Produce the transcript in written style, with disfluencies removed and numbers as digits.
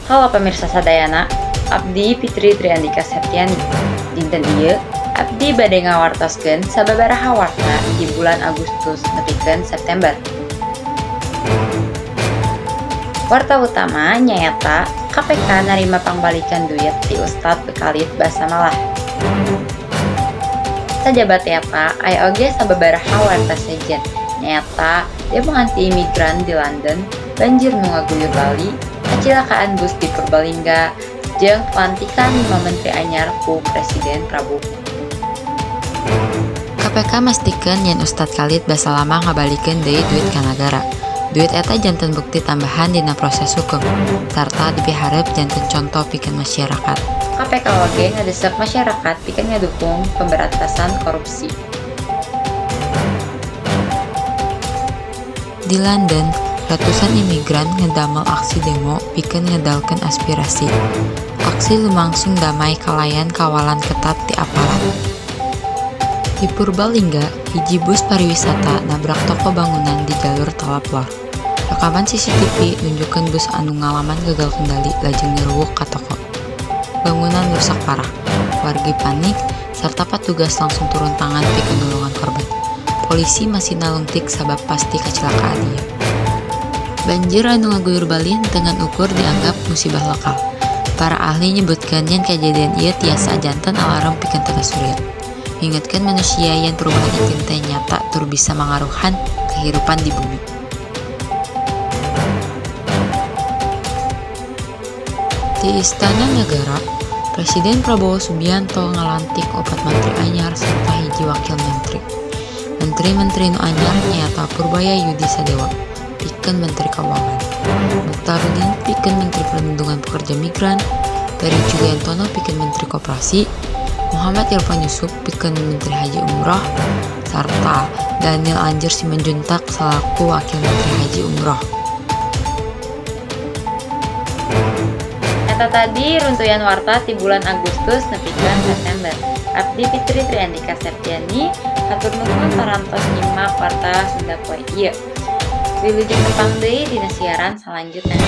Halo pemirsa sadayana, Abdi Fitri Triandika Septiani. Dinten ieu, Abdi bade ngawartoskeun sababaraha warta di bulan Agustus nepikeun September. Warta utama nyaeta KPK narima pangbalikan duit ti Ustad Bekalit Basa Malah. Sajabat eta, aya oge sababaraha warta sejen, nyaeta demo anti-imigran di London, banjir nu ngaguyur Bali, kecelakaan bus di Purbalingga, jeung pelantikan 5 menteri anyar ku Presiden Prabowo. KPK mastikeun yen Ustad Khalid Basa Lama ngabalikeun deui duit ka nagara. Duit eta janten bukti tambahan dina proses hukum, sarta dipihareup janten contoh pikeun masyarakat. KPK oge ngadesep masyarakat pikeun ngadukung pemberantasan korupsi. Di London, ratusan imigran ngedamel aksi demo pikeun ngedalkeun aspirasi. Aksi lumangsung damai kalayan kawalan ketat ti aparat. Di Purbalingga, hiji bus pariwisata nabrak toko bangunan di jalur Talaplor. Rekaman CCTV nunjukkeun bus anu ngalaman gagal kendali lajeng nyeruwuk ka toko. Bangunan rusak parah, wargi panik, serta petugas langsung turun tangan pikeun nulungan korban. Polisi masih nalungtik sabab pasti kecelakaan ieu. Banjir anu ngaguyur Bali dengan ukur dianggap musibah lokal. Para ahli nyebutkeun yen kejadian ieu tiasa janten alarm pikeun tata surya. Ngingetkeun manusia yen perubahan iklim teh nyata tur bisa mangaruhan kehidupan di bumi. Di Istana Negara, Presiden Prabowo Subianto ngalantik 4 menteri anyar serta hiji wakil menteri. Menteri-menteri nu anyar nyaeta Purbaya Yudi Sadewa pikeun Menteri Keuangan, Mukhtarudin pikeun Menteri Perlindungan Pekerja Migran, Peri Juliantono pikeun Menteri Koperasi, Muhammad Irfan Yusuf pikeun Menteri Haji Umroh, sarta Daniel Anjer Simanjuntak selaku Wakil Menteri Haji Umroh. Eta tadi runtuyan warta di bulan Agustus nepikeun September. Abdi Fitri Triandika Septiani, hatur nuhun parantos nyimak warta Sunda poe ieu. Wilujeng tepang deui dina siaran salanjutna.